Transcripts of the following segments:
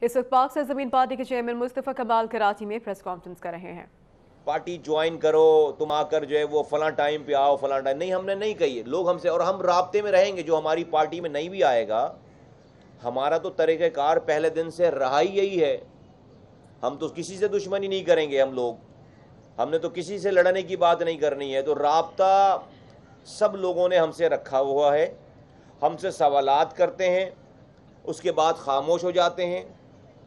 इस वक्त पाक सरजमीन पार्टी के चेयरमैन मुस्तफ़ा कमाल कराची में प्रेस कॉन्फ्रेंस कर रहे हैं। पार्टी ज्वाइन करो, तुम आकर जो है वो फलां टाइम पे आओ, फलां टाइम नहीं, हमने नहीं कही है। लोग हमसे, और हम राब्ते में रहेंगे। जो हमारी पार्टी में नहीं भी आएगा, हमारा तो तरीक़ेकार पहले दिन से रहा ही यही है। हम तो किसी से दुश्मनी नहीं करेंगे। हमने तो किसी से लड़ने की बात नहीं करनी है। तो राब्ता सब लोगों ने हमसे रखा हुआ है। हमसे सवालात करते हैं, उसके बाद खामोश हो जाते हैं।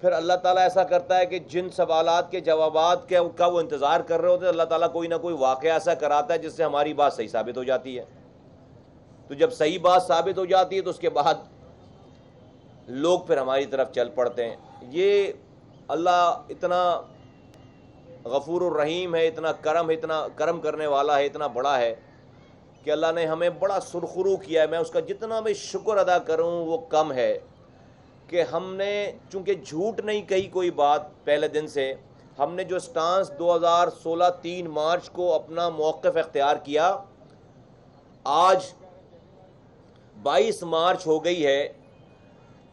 फिर अल्लाह ताला ऐसा करता है कि जिन सवालात के जवाबात का वो इंतज़ार कर रहे होते हैं, अल्लाह ताला कोई ना कोई वाक़या ऐसा कराता है जिससे हमारी बात सही साबित हो जाती है। तो जब सही बात साबित हो जाती है तो उसके बाद लोग फिर हमारी तरफ चल पड़ते हैं। ये अल्लाह इतना गफूर और रहीम है, इतना करम करने वाला है, इतना बड़ा है कि अल्लाह ने हमें बड़ा सुरखरू किया है। मैं उसका जितना भी शुक्र अदा करूं वो कम है कि हमने चूँकि झूठ नहीं कही कोई बात। पहले दिन से हमने जो स्टांस 2016 3 मार्च को अपना मौक़िफ़ इख्तियार किया, आज 22 मार्च हो गई है।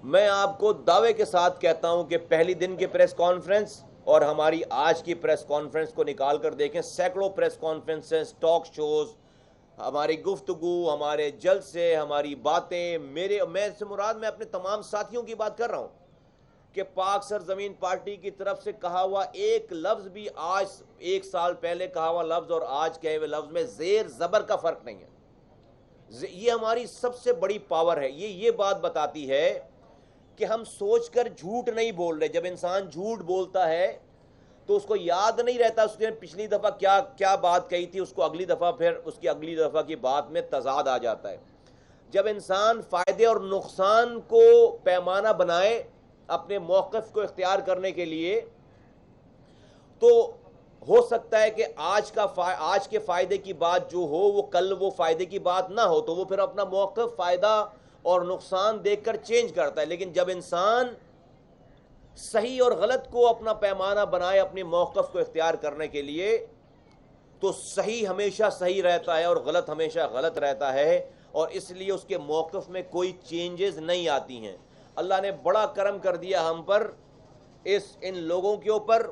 मैं आपको दावे के साथ कहता हूं कि पहली दिन की प्रेस कॉन्फ्रेंस और हमारी आज की प्रेस कॉन्फ्रेंस को निकाल कर देखें, सैकड़ों प्रेस कॉन्फ्रेंसेस, टॉक शोज़, हमारी गुफ्तगू, हमारे जलसे, हमारी बातें, मैं से मुराद मैं अपने तमाम साथियों की बात कर रहा हूँ कि पाक सरजमीन पार्टी की तरफ से कहा हुआ एक लफ्ज़ भी, आज 1 साल पहले कहा हुआ लफ्ज़ और आज कहे हुए लफ्ज़ में ज़ेर ज़बर का फ़र्क नहीं है। ये हमारी सबसे बड़ी पावर है। ये बात बताती है कि हम सोचकर झूठ नहीं बोल रहे। जब इंसान झूठ बोलता है तो उसको याद नहीं रहता उसने पिछली दफ़ा क्या क्या बात कही थी, उसको अगली दफ़ा फिर उसकी अगली दफ़ा की बात में तज़ाद आ जाता है। जब इंसान फ़ायदे और नुकसान को पैमाना बनाए अपने मौक़िफ़ को इख्तियार करने के लिए, तो हो सकता है कि आज के फ़ायदे की बात जो हो वो कल वो फ़ायदे की बात ना हो, तो वो फिर अपना मौक़िफ़ फ़ायदा और नुकसान देखकर चेंज करता है। लेकिन जब इंसान सही और गलत को अपना पैमाना बनाए अपने मौक़िफ़ को इख्तियार करने के लिए, तो सही हमेशा सही रहता है और गलत हमेशा गलत रहता है, और इसलिए उसके मौक़िफ़ में कोई चेंजेस नहीं आती हैं। अल्लाह ने बड़ा करम कर दिया हम पर, इन लोगों के ऊपर,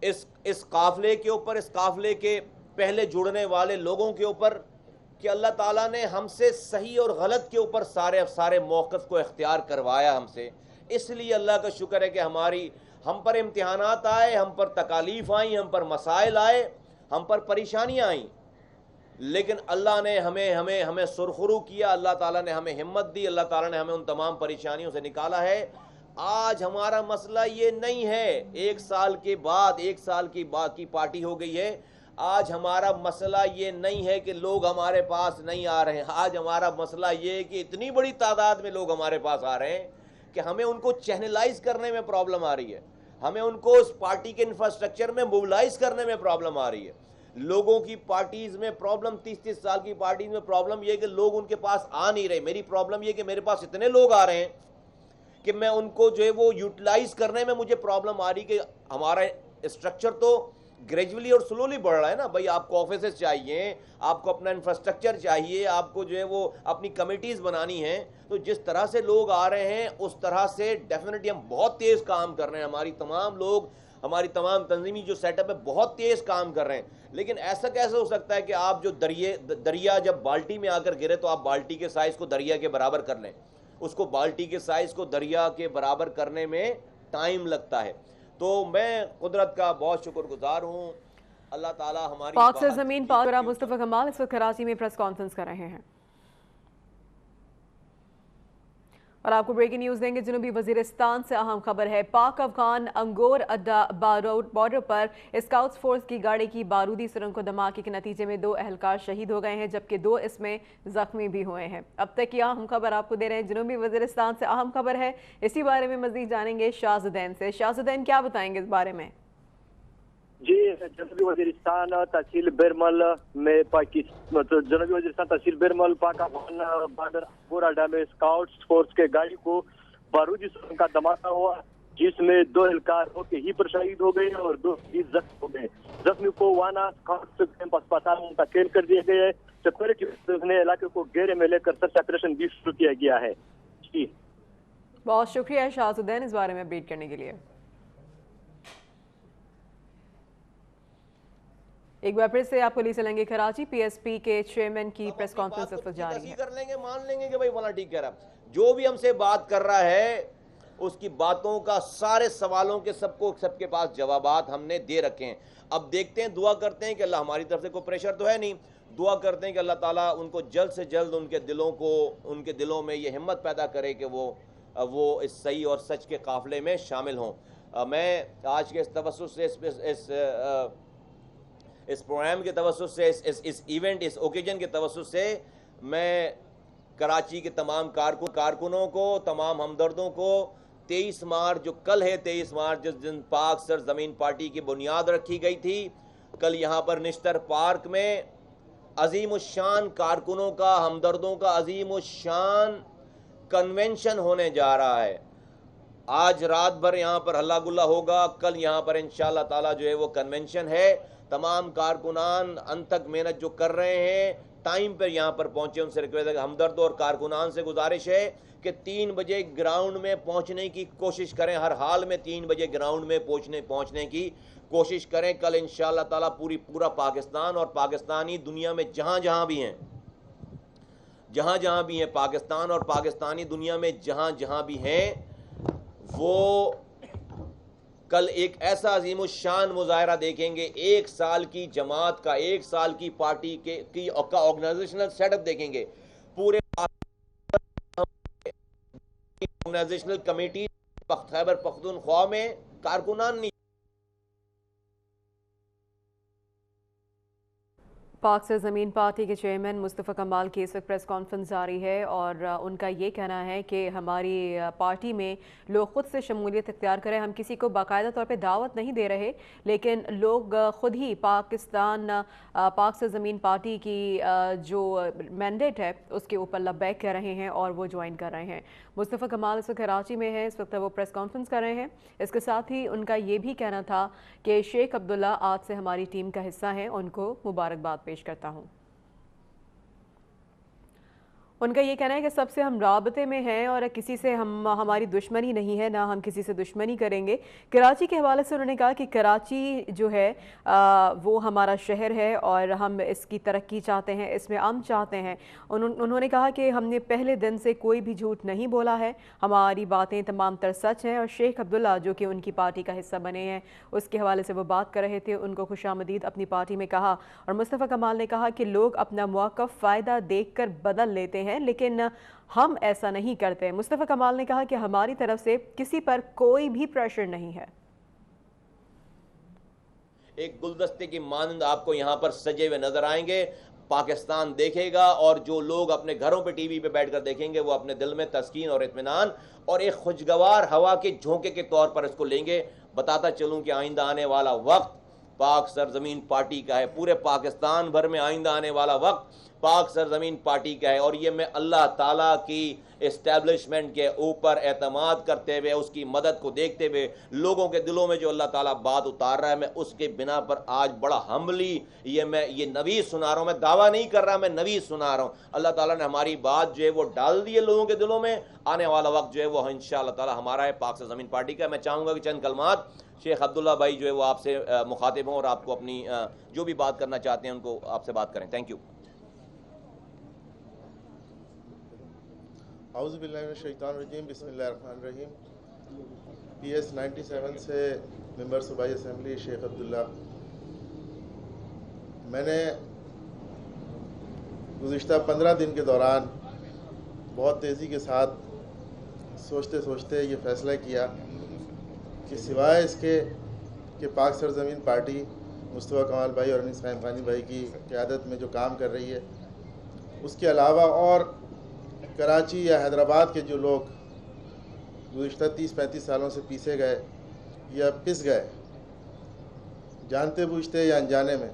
इस काफ़िले के ऊपर, इस काफ़िले के पहले जुड़ने वाले लोगों के ऊपर, कि अल्लाह ताला ने हमसे सही और गलत के ऊपर सारे मौक़िफ़ को इख्तियार करवाया हमसे। इसलिए अल्लाह का शुक्र है कि हम पर इम्तिहानात आए, हम पर तकालीफ आई, हम पर मसाइल आए, हम पर परेशानियाँ आईं, लेकिन अल्लाह ने हमें सुरखरू किया। अल्लाह ताला ने हमें हिम्मत दी। अल्लाह ताला ने हमें उन तमाम परेशानियों से निकाला है। आज हमारा मसला ये नहीं है, 1 साल के बाद 1 साल की पार्टी हो गई है। आज हमारा मसला ये नहीं है कि लोग हमारे पास नहीं आ रहे हैं। आज हमारा मसला ये है कि इतनी बड़ी तादाद में लोग हमारे पास आ रहे हैं कि हमें उनको चैनलाइज करने में प्रॉब्लम आ रही है, हमें उनको उस पार्टी के इंफ्रास्ट्रक्चर में मोबिलाइज करने में प्रॉब्लम आ रही है। लोगों की पार्टीज़ में प्रॉब्लम, 30-30 साल की पार्टीज़ में प्रॉब्लम ये कि लोग उनके पास आ नहीं रहे। मेरी प्रॉब्लम ये कि मेरे पास इतने लोग आ रहे हैं कि मैं उनको जो है वो यूटिलाइज करने में मुझे प्रॉब्लम आ रही कि हमारा स्ट्रक्चर तो ग्रेजुअली और स्लोली बढ़ रहा है ना भाई। आपको ऑफिसेज चाहिए, आपको अपना इंफ्रास्ट्रक्चर चाहिए, आपको जो है वो अपनी कमिटीज़ बनानी है। तो जिस तरह से लोग आ रहे हैं उस तरह से डेफिनेटली हम बहुत तेज़ काम कर रहे हैं। हमारी तमाम तंजीमी जो सेटअप है बहुत तेज़ काम कर रहे हैं। लेकिन ऐसा कैसे हो सकता है कि आप जो दरिया जब बाल्टी में आकर गिरे तो आप बाल्टी के साइज़ को दरिया के बराबर कर लें, उसको बाल्टी के साइज़ को दरिया के बराबर करने में टाइम लगता है। तो मैं कुदरत का बहुत शुक्रगुजार हूँ। अल्लाह ताला हमारी पाक सरजमीन पाक मुस्तफ़ा कमाल इस वक्त कराची में प्रेस कॉन्फ्रेंस कर रहे हैं। और आपको ब्रेकिंग न्यूज़ देंगे, जनूबी वजीरिस्तान से अहम खबर है। पाक अफगान अंगोर अड्डा बॉर्डर पर स्काउट्स फोर्स की गाड़ी की बारूदी सुरंग को धमाके के नतीजे में 2 एहलकार शहीद हो गए हैं, जबकि 2 इसमें जख्मी भी हुए हैं। अब तक की अहम खबर आपको दे रहे हैं, जनूबी वजीरिस्तान से अहम खबर है। इसी बारे में मजीद जानेंगे शाहजुदैन से। शाहजुदैन, क्या बताएंगे इस बारे में? जी, जनूबी वजीरिस्तान तहसील बिरमल में जनूबी वजीरिस्तान तहसील बिरमल पाक अफगान बॉर्डर अंगोर अड्डा में स्काउट्स फोर्स के गाड़ी को बारूदी सुरंग का धमाका हुआ, जिसमें 2 एहलकार मौके ही पर शहीद हो गए और 2 जख्मी हो गए। जख्मी को वाना स्काउट्स कैंप अस्पताल में मुंतकिल कर दिया गया है। सिक्योरिटी ने इलाके को घेरे में लेकर सर्च ऑपरेशन भी शुरू किया गया है। जी बहुत शुक्रिया शाहजुद्दीन इस बारे में अपडेट करने के लिए। एक बार फिर से आपको ले चलेंगे कराची। पीएसपी के चेयरमैन की प्रेस कॉन्फ्रेंस इस वक्त जारी है। कर लेंगे, मान लेंगे कि भाई वाला ठीक कह रहा है। जो भी हमसे बात कर रहा है उसकी बातों का, सारे सवालों के सबके पास जवाबात हमने दे रखे हैं। अब देखते हैं, दुआ करते हैं कि अल्लाह, हमारी तरफ से कोई प्रेशर तो है नहीं, दुआ करते हैं कि अल्लाह ताला उनको जल्द से जल्द उनके दिलों में ये हिम्मत पैदा करे कि वो इस सही और सच के काफिले में शामिल हों। मैं आज के इस तवस्सुस से, इस प्रोग्राम के तवस्सुस से, इस इवेंट, इस ओकेजन के तवस्सुस से मैं कराची के तमाम कारकुनों को, तमाम हमदर्दों को 23 मार्च, जो कल है 23 मार्च, जिस दिन पाक सर ज़मीन पार्टी की बुनियाद रखी गई थी, कल यहाँ पर निश्तर पार्क में अजीम उशान कारकुनों का, हमदर्दों का अजीम उशान कन्वेंशन होने जा रहा है। आज रात भर यहाँ पर हल्ला गुल्ला होगा, कल यहाँ पर इंशाअल्लाह ताला जो है वो कन्वेंशन है। तमाम कारकुनान अनथक मेहनत जो कर रहे हैं, टाइम पर यहाँ पर पहुँचे, उनसे रिक्वेस्ट है, हमदर्द और कारकुनान से गुजारिश है कि 3 बजे ग्राउंड में पहुँचने की कोशिश करें, हर हाल में 3 बजे ग्राउंड में पहुँचने की कोशिश करें। कल इंशाअल्लाह ताला पूरा पाकिस्तान और पाकिस्तानी दुनिया में जहाँ जहाँ भी हैं पाकिस्तान और पाकिस्तानी दुनिया में जहाँ जहाँ भी हैं, वो कल एक ऐसा अजीमुशान मुजाहरा देखेंगे। 1 साल की जमात का, 1 साल की पार्टी की ऑर्गेनाइजेशनल सेटअप देखेंगे। पूरे ऑर्गेनाइजेशनल कमेटी खैबर पख्तूनख्वा में कारकुनान नहीं। पाक सर ज़मीन पार्टी के चेयरमैन मुस्तफ़ा कमाल की इस वक्त प्रेस कॉन्फ्रेंस जारी है और उनका ये कहना है कि हमारी पार्टी में लोग ख़ुद से शमूलियत इख्तियार करें। हम किसी को बाकायदा तौर पे दावत नहीं दे रहे, लेकिन लोग ख़ुद ही पाक सर ज़मीन पार्टी की जो मैंडेट है उसके ऊपर लब्बैक कह रहे हैं और वो ज्वाइन कर रहे हैं। मुस्तफ़ा कमाल इस वक्त कराची में है, इस वक्त वो प्रेस कॉन्फ्रेंस कर रहे हैं। इसके साथ ही उनका ये भी कहना था कि शेख अब्दुल्ला आज से हमारी टीम का हिस्सा हैं, उनको मुबारकबाद पेश करता हूँ। उनका ये कहना है कि सबसे हम राबते में हैं और किसी से हमारी दुश्मनी नहीं है, ना हम किसी से दुश्मनी करेंगे। कराची के हवाले से उन्होंने कहा कि कराची जो है वो हमारा शहर है और हम इसकी तरक्की चाहते हैं, इसमें अमन चाहते हैं। उन्होंने कहा कि हमने पहले दिन से कोई भी झूठ नहीं बोला है, हमारी बातें तमाम तर सच हैं। और शेख अब्दुल्ला जो कि उनकी पार्टी का हिस्सा बने हैं, उसके हवाले से वो बात कर रहे थे, उनको खुशामदीद अपनी पार्टी में कहा। और मुस्तफ़ा कमाल ने कहा कि लोग अपना मौक़िफ़ फ़ायदा देख कर बदल लेते हैं, लेकिन हम ऐसा नहीं करते। मुस्तफ़ा कमाल ने कहा कि हमारी तरफ से किसी पर कोई भी प्रेशर नहीं है। एक गुलदस्ते की मानंद आपको यहाँ पर सजे हुए नजर आएंगे। पाकिस्तान देखेगा और जो लोग अपने घरों पे टीवी पे बैठकर देखेंगे वो अपने दिल में तस्कीन और इत्मीनान और एक खुशगवार हवा के झोंके के तौर पर इसको लेंगे। बताता चलूं कि आइंदा आने वाला वक्त पाक सरजमीन पार्टी का है, पूरे पाकिस्तान भर में आइंदा आने वाला वक्त पाक सरजमीन पार्टी का है। और ये मैं अल्लाह ताला की इस्टेब्लिशमेंट के ऊपर एतमाद करते हुए, उसकी मदद को देखते हुए, लोगों के दिलों में जो अल्लाह ताला बात उतार रहा है, मैं उसके बिना पर आज बड़ा हम्बली ये नवीज सुना रहा हूँ। मैं दावा नहीं कर रहा, मैं नवीज सुना रहा हूँ। अल्लाह ताला ने हमारी बात जो है वो डाल दी है लोगों के दिलों में। आने वाला वक्त जो है वो इंशाअल्लाह ताला हमारा है, पाक सरजमीन पार्टी का। मैं चाहूँगा कि चंद कलमात शेख अब्दुल्ला भाई जो है वो आपसे मुखातिब हों और आपको अपनी जो भी बात करना चाहते हैं उनको आपसे बात करें। Thank you. औज़ुबिल्लाहिमिनश्शैतानिर्रजीम, बिस्मिल्लाहिर्रहमानिर्रहीम। PS 97 से मेंबर सूबाई असेंबली शेख अब्दुल्ला। मैंने गुज़िश्ता 15 दिन के दौरान बहुत तेज़ी के साथ सोचते सोचते ये फ़ैसला किया कि सिवाय इसके कि पाक सरजमीन पार्टी मुस्तफ़ा कमाल भाई और अनीस ख़ानी भाई की क़यादत में जो काम कर रही है, उसके अलावा और कराची या हैदराबाद के जो लोग गुज़िश्ता 30-35 सालों से पीसे गए या पिस गए, जानते बूझते या अनजाने में,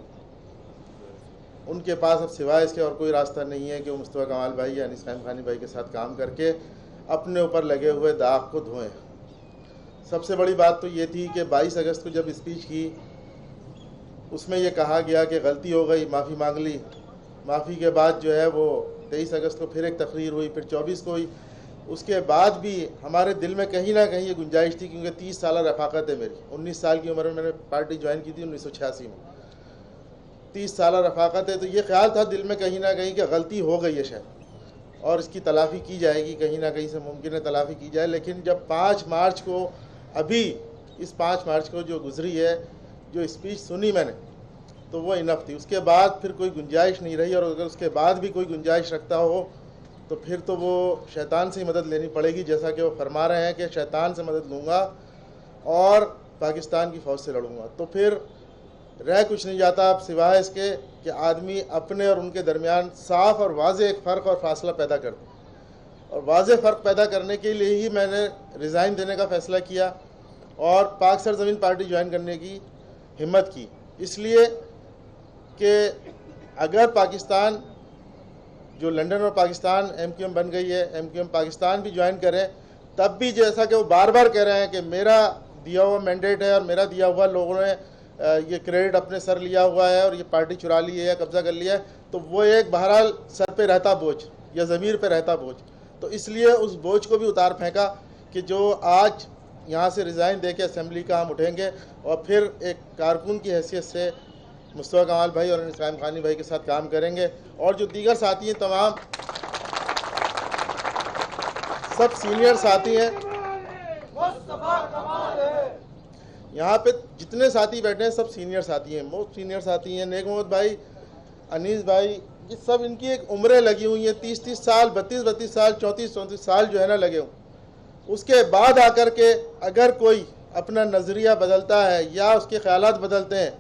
उनके पास अब सिवाय इसके और कोई रास्ता नहीं है कि वो मुस्तफ़ा कमाल भाई या अनीस ख़ानी भाई के साथ काम करके अपने ऊपर लगे हुए दाग को धोएं। सबसे बड़ी बात तो ये थी कि 22 अगस्त को जब स्पीच की, उसमें ये कहा गया कि गलती हो गई, माफ़ी मांग ली। माफ़ी के बाद जो है वो 23 अगस्त को फिर एक तकरीर हुई, फिर 24 को हुई। اس کے بعد بھی ہمارے دل میں کہیں نہ کہیں یہ گنجائش تھی، کیونکہ 30 سالہ رفاقت ہے میری، 19 سال کی عمر میں نے پارٹی جوائن کی تھی 1986 میں، 30 سالہ رفاقت ہے، تو یہ خیال تھا دل میں کہیں نہ کہیں کہ غلطی ہو گئی ہے شاید اور اس کی تلافی کی جائے گی، کہیں نہ کہیں سے ممکن ہے تلافی کی جائے. لیکن جب 5 مارچ کو، ابھی اس 5 مارچ کو جو گزری ہے، جو اسپیچ سنی میں نے، تو وہ انف تھی. اس کے بعد پھر کوئی گنجائش نہیں رہی، اور اگر اس کے بعد بھی کوئی گنجائش رکھتا ہو تو پھر تو وہ شیطان سے ہی مدد لینی پڑے گی، جیسا کہ وہ فرما رہے ہیں کہ شیطان سے مدد لوں گا اور پاکستان کی فوج سے لڑوں گا. تو پھر رہ کچھ نہیں جاتا اب سوائے اس کے کہ آدمی اپنے اور ان کے درمیان صاف اور واضح ایک فرق اور فاصلہ پیدا کر دے. اور واضح فرق پیدا کرنے کے لیے ہی میں نے ریزائن دینے کا فیصلہ کیا اور پاک سرزمین پارٹی جوائن کرنے کی ہمت کی، اس لیے کہ اگر پاکستان جو لنڈن اور پاکستان MQM بن گئی ہے، MQM پاکستان بھی جوائن کرے، تب بھی جیسا کہ وہ بار بار کہہ رہے ہیں کہ میرا دیا ہوا مینڈیٹ ہے اور میرا دیا ہوا لوگوں نے یہ کریڈٹ اپنے سر لیا ہوا ہے اور یہ پارٹی چرا لی ہے یا قبضہ کر لیا ہے، تو وہ ایک بہرحال سر پہ رہتا بوجھ یا ضمیر پہ رہتا بوجھ. تو اس لیے اس بوجھ کو بھی اتار پھینکا کہ جو آج یہاں سے ریزائن دے کے اسمبلی کا ہم اٹھیں گے اور پھر ایک کارکن کی حیثیت سے مصطفیٰ کمال بھائی اور اسلام خانی بھائی کے ساتھ کام کریں گے. اور جو دیگر ساتھی ہیں تمام سب سینئر ساتھی ہیں، یہاں پہ جتنے ساتھی بیٹھے ہیں سب سینئر ساتھی ہیں، بہت سینئر ساتھی ہیں. نیک محمد بھائی، انیس بھائی، یہ سب ان کی ایک عمریں لگی ہوئی ہیں، 30 سال 32 سال 34 سال جو ہے نا لگے ہوں. اس کے بعد آ کر کے اگر کوئی اپنا نظریہ بدلتا ہے یا اس کے خیالات بدلتے ہیں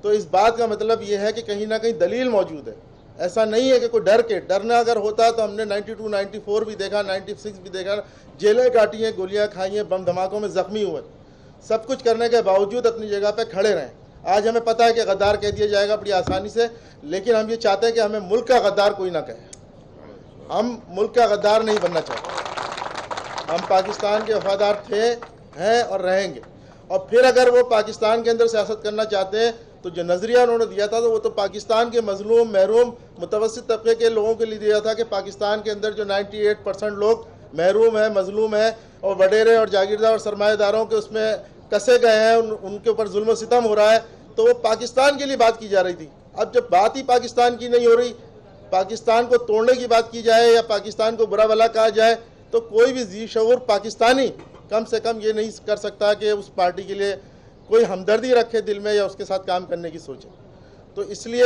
تو اس بات کا مطلب یہ ہے کہ کہیں نہ کہیں دلیل موجود ہے. ایسا نہیں ہے کہ کوئی ڈر کے، ڈرنا اگر ہوتا تو ہم نے 92 94 بھی دیکھا، 96 بھی دیکھا، جیلیں کاٹی ہیں، گولیاں کھائی ہیں، بم دھماکوں میں زخمی ہوئے، سب کچھ کرنے کے باوجود اپنی جگہ پہ کھڑے رہیں. آج ہمیں پتہ ہے کہ غدار کہہ دیا جائے گا بڑی آسانی سے، لیکن ہم یہ چاہتے ہیں کہ ہمیں ملک کا غدار کوئی نہ کہے. ہم ملک کا غدار نہیں بننا چاہتے، ہم پاکستان کے وفادار تھے، ہیں اور رہیں گے. اور پھر اگر وہ پاکستان کے اندر سیاست کرنا چاہتے ہیں تو جو نظریہ انہوں نے دیا تھا تو وہ تو پاکستان کے مظلوم، محروم، متوسط طبقے کے لوگوں کے لیے دیا تھا کہ پاکستان کے اندر جو 98% لوگ محروم ہیں، مظلوم ہیں اور وڈیرے اور جاگیردار اور سرمایہ داروں کے اس میں کسے گئے ہیں، ان کے اوپر ظلم و ستم ہو رہا ہے، تو وہ پاکستان کے لیے بات کی جا رہی تھی. اب جب بات ہی پاکستان کی نہیں ہو رہی، پاکستان کو توڑنے کی بات کی جائے یا پاکستان کو برا بھلا کہا جائے، تو کوئی بھی ذی شعور پاکستانی کم سے کم یہ نہیں کر سکتا کہ اس پارٹی کے لیے کوئی ہمدردی رکھے دل میں یا اس کے ساتھ کام کرنے کی سوچے. تو اس لیے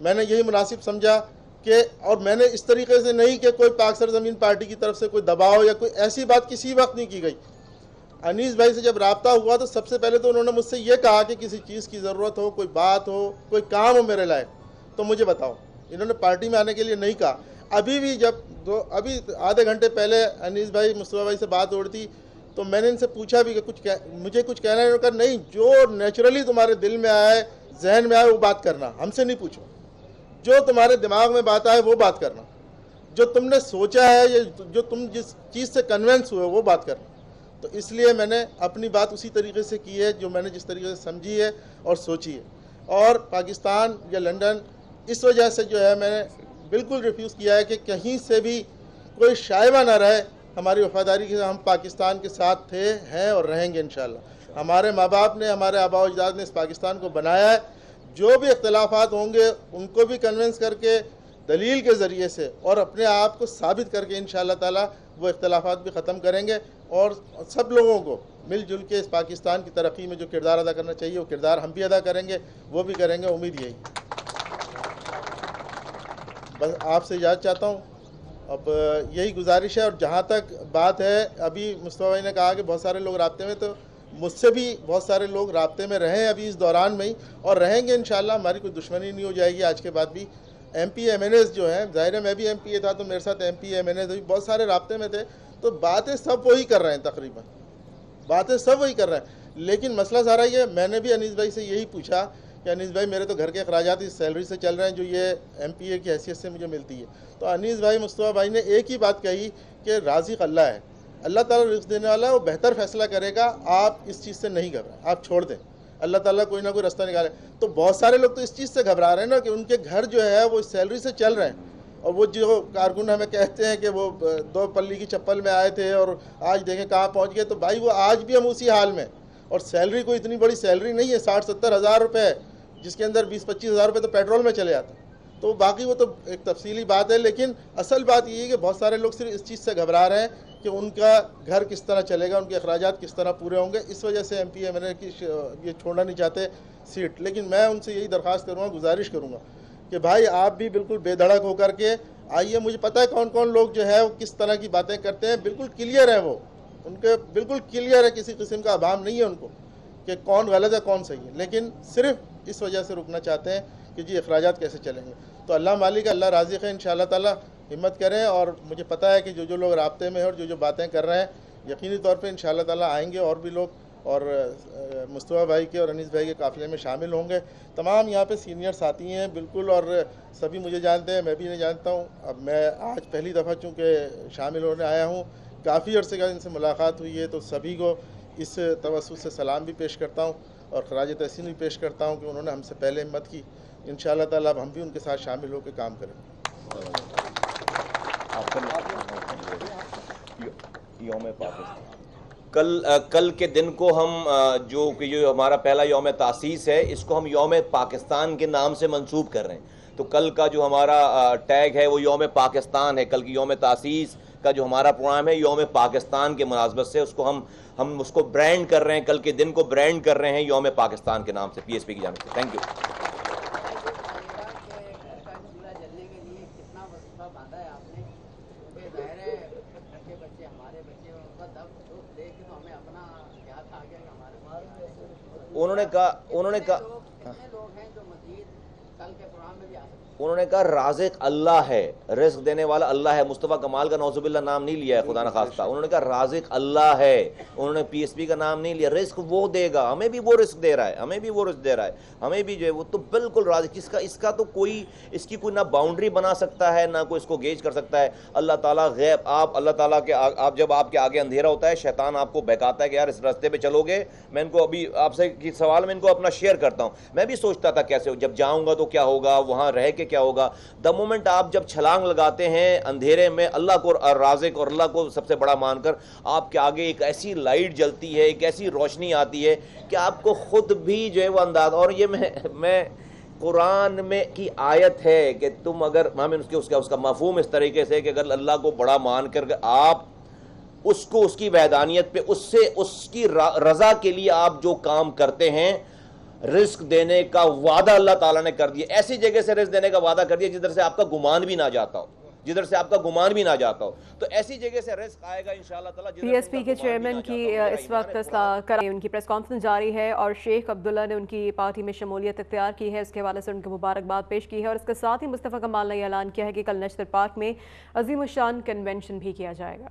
میں نے یہی مناسب سمجھا کہ، اور میں نے اس طریقے سے نہیں کہ کوئی پاک سرزمین پارٹی کی طرف سے کوئی دباؤ یا کوئی ایسی بات کسی وقت نہیں کی گئی. انیس بھائی سے جب رابطہ ہوا تو سب سے پہلے تو انہوں نے مجھ سے یہ کہا کہ کسی چیز کی ضرورت ہو، کوئی بات ہو، کوئی کام ہو میرے لائق تو مجھے بتاؤ. انہوں نے پارٹی میں آنے کے لیے نہیں کہا. ابھی بھی جب ابھی آدھے گھنٹے پہلے انیس بھائی مصطفیٰ بھائی سے بات ہو رہی تھی تو میں نے ان سے پوچھا بھی کہ مجھے کچھ کہنا ہے. انہوں نے کہا نہیں، جو نیچرلی تمہارے دل میں آئے، ذہن میں آئے وہ بات کرنا، ہم سے نہیں پوچھو. جو تمہارے دماغ میں بات آئے وہ بات کرنا، جو تم نے سوچا ہے یا جو تم جس چیز سے کنونس ہوئے وہ بات کرنا. تو اس لیے میں نے اپنی بات اسی طریقے سے کی ہے جو میں نے جس طریقے سے سمجھی ہے اور سوچی ہے. اور پاکستان یا لنڈن اس وجہ سے جو ہے میں نے بالکل ریفیوز کیا ہے کہ کہیں سے بھی کوئی شائبہ نہ رہے ہماری وفاداری کے. ہم پاکستان کے ساتھ تھے، ہیں اور رہیں گے انشاءاللہ. ہمارے ماں باپ نے، ہمارے آباء و اجداد نے اس پاکستان کو بنایا ہے. جو بھی اختلافات ہوں گے ان کو بھی کنونس کر کے، دلیل کے ذریعے سے اور اپنے آپ کو ثابت کر کے انشاءاللہ تعالی وہ اختلافات بھی ختم کریں گے. اور سب لوگوں کو مل جل کے اس پاکستان کی ترقی میں جو کردار ادا کرنا چاہیے وہ کردار ہم بھی ادا کریں گے، وہ بھی کریں گے. امید یہی. بس آپ سے اجازت چاہتا ہوں، اب یہی گزارش ہے. اور جہاں تک بات ہے، ابھی مصطفیٰ بھائی نے کہا کہ بہت سارے لوگ رابطے میں، تو مجھ سے بھی بہت سارے لوگ رابطے میں رہیں ابھی اس دوران میں ہی اور رہیں گے انشاءاللہ. ہماری کوئی دشمنی نہیں ہو جائے گی آج کے بعد بھی. MP MNAs جو ہیں، ظاہر ہے میں بھی MP تھا تو میرے ساتھ MP MNAs بھی بہت سارے رابطے میں تھے، تو باتیں سب وہی کر رہے ہیں، تقریباً باتیں سب وہی کر رہے ہیں. لیکن مسئلہ سارا یہ، میں نے بھی انیس بھائی سے یہی پوچھا کہ انیس بھائی میرے تو گھر کے اخراجات اس سیلری سے چل رہے ہیں جو یہ MPA کی حیثیت سے مجھے ملتی ہے. تو انیس بھائی، مصطفیٰ بھائی نے ایک ہی بات کہی کہ رازق اللہ ہے، اللہ تعالیٰ رزق دینے والا ہے، وہ بہتر فیصلہ کرے گا. آپ اس چیز سے نہیں گھبرائیں، آپ چھوڑ دیں، اللہ تعالیٰ کوئی نہ کوئی رستہ نکالے. تو بہت سارے لوگ تو اس چیز سے گھبرا رہے ہیں نا کہ ان کے گھر جو ہے وہ اس سیلری سے چل رہے ہیں. اور وہ جو کارکن ہمیں کہتے ہیں کہ وہ 2 پلی کی چپل میں آئے تھے اور آج دیکھیں کہاں پہنچ گئے، تو بھائی وہ آج بھی ہم اسی حال میں، اور سیلری کوئی اتنی بڑی سیلری نہیں ہے، 60-70 ہزار روپے، جس کے اندر 20-25 ہزار روپے تو پیٹرول میں چلے جاتے ہیں۔ تو باقی وہ تو ایک تفصیلی بات ہے، لیکن اصل بات یہ ہے کہ بہت سارے لوگ صرف اس چیز سے گھبرا رہے ہیں کہ ان کا گھر کس طرح چلے گا، ان کے اخراجات کس طرح پورے ہوں گے، اس وجہ سے M P M L A کی یہ چھوڑنا نہیں چاہتے سیٹ۔ لیکن میں ان سے یہی درخواست کروں گا، گزارش کروں گا کہ بھائی آپ بھی بالکل بے دھڑک ہو کر کے آئیے۔ مجھے پتہ ہے کون کون لوگ جو ہے وہ کس طرح کی باتیں کرتے ہیں، بالکل کلیئر ہے، وہ ان کے بالکل کلیئر ہے، کسی قسم کا ابہام نہیں ہے ان کو کہ کون غلط ہے کون صحیح ہے، لیکن صرف اس وجہ سے رکنا چاہتے ہیں کہ جی اخراجات کیسے چلیں گے۔ تو اللہ مالک ہے، اللہ رازق ہے، انشاءاللہ تعالیٰ ہمت کریں، اور مجھے پتہ ہے کہ جو لوگ رابطے میں ہیں اور جو باتیں کر رہے ہیں، یقینی طور پہ انشاءاللہ تعالیٰ آئیں گے، اور بھی لوگ اور مصطفیٰ بھائی کے اور انیس بھائی کے قافلے میں شامل ہوں گے۔ تمام یہاں پہ سینئر ساتھی ہیں بالکل، اور سبھی مجھے جانتے ہیں، میں بھی نہیں جانتا ہوں۔ اب میں آج پہلی دفعہ چونکہ شامل ہونے آیا ہوں، کافی عرصے کا ان سے ملاقات ہوئی ہے، تو سبھی کو اس توسط سے سلام بھی پیش کرتا ہوں اور خراج تحسین بھی پیش کرتا ہوں کہ انہوں نے ہم سے پہلے ہمت کی۔ انشاءاللہ تعالیٰ اب ہم بھی ان کے ساتھ شامل ہو کے کام کریں۔ یوم پاکستان کل کے دن کو ہم جو ہمارا پہلا یوم تاسیس ہے، اس کو ہم یوم پاکستان کے نام سے منسوب کر رہے ہیں۔ تو کل کا جو ہمارا ٹیگ ہے وہ یوم پاکستان ہے۔ کل کی یوم تاسیس کا جو ہمارا پروگرام ہے یوم پاکستان کے مناسبت سے اس کو ہم اس کو برانڈ کر رہے ہیں، کل کے دن کو برانڈ کر رہے ہیں یوم پاکستان کے نام سے، پی ایس پی کی جانب سے۔ Thank you. انہوں نے کہا رازق اللہ ہے، رزق دینے والا اللہ ہے۔ مصطفیٰ کمال کا نعوذ باللہ نام نہیں لیا ہے خدا نخواستہ، انہوں نے کہا رازق اللہ ہے، انہوں نے پی ایس پی کا نام نہیں لیا۔ رزق وہ دے گا، ہمیں بھی وہ رزق دے رہا ہے، ہمیں بھی وہ رزق دے رہا ہے، ہمیں بھی جو ہے وہ تو بالکل رازق، اس کا تو کوئی اس کی کوئی نہ باؤنڈری بنا سکتا ہے، نہ کوئی اس کو گیج کر سکتا ہے۔ اللہ تعالیٰ غیب، آپ اللہ تعالیٰ کے آپ جب آپ کے آگے اندھیرا ہوتا ہے، شیطان آپ کو بہکاتا ہے کہ یار اس راستے پہ چلو گے۔ میں ان کو ابھی آپ سے کی سوال میں ان کو اپنا شیئر کرتا ہوں، میں بھی سوچتا تھا کیسے جب جاؤں گا تو کیا ہوگا، وہاں رہ کے کیا ہوگا۔ دا مومنٹ آپ جب چھلانگ لگاتے ہیں اندھیرے میں اللہ کو رازق اور اللہ کو سب سے بڑا مان کر، آپ کے آگے ایک ایسی لائٹ جلتی ہے، ایک ایسی روشنی آتی ہے کہ آپ کو خود بھی جو ہے وہ انداز، اور یہ میں قرآن میں کی آیت ہے کہ تم اگر ہمیں اس کا مفہوم اس طریقے سے کہ اگر اللہ کو بڑا مان کر آپ اس کو اس کی وحدانیت پہ اس کی رضا کے لیے آپ جو کام کرتے ہیں، رزق دینے کا وعدہ اللہ تعالیٰ نے کر دیا، ایسی جگہ سے رزق دینے کا وعدہ کر دیا جدھر سے آپ کا گمان بھی نہ جاتا ہو، تو ایسی جگہ سے رزق آئے گا انشاءاللہ تعالیٰ۔ پی ایس پی کے چیئرمین کی اس وقت ان کی پریس کانفرنس جاری ہے، اور شیخ عبداللہ نے ان کی پارٹی میں شمولیت اختیار کی ہے، اس کے حوالے سے ان کو مبارکباد پیش کی ہے، اور اس کے ساتھ ہی مصطفیٰ کمال نے اعلان کیا ہے کہ کل نشتر پارک میں عظیم الشان کنونشن بھی کیا جائے گا۔